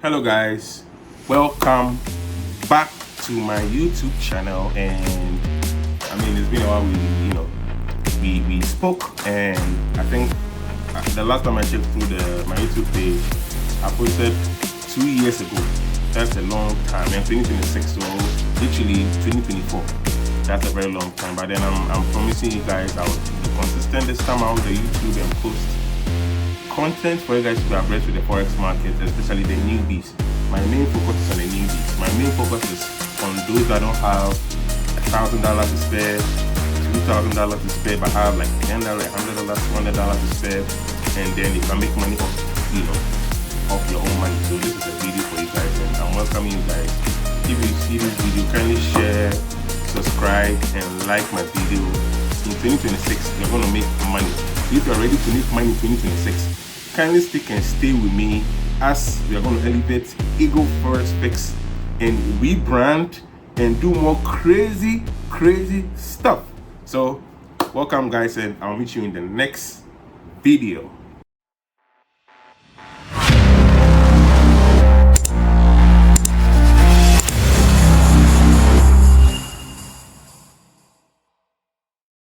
Hello guys, welcome back to my YouTube channel. And it's been a while. We spoke, and I think the last time I checked through my YouTube page, I posted 2 years ago. That's a long time. And 2026, so literally 2024. That's a very long time. But then I'm promising you guys I will be consistent this time out with the YouTube and post content for you guys to be abreast with the forex market, especially the newbies. My main focus is on the newbies. My main focus is on those that don't have $1,000 to spare, $2,000 to spare, but have like $10, $100, $200 to spare, and then you can make money off your own money. So this is a video for you guys, and I'm welcoming you guys. If you see this video, kindly share, subscribe, and like my video. In 2026, we're going to make money. If you're ready to make money in 2026, kindly stick and stay with me as we are going to elevate Eagle Forex Picks and rebrand and do more crazy stuff. So welcome guys, and I'll meet you in the next video.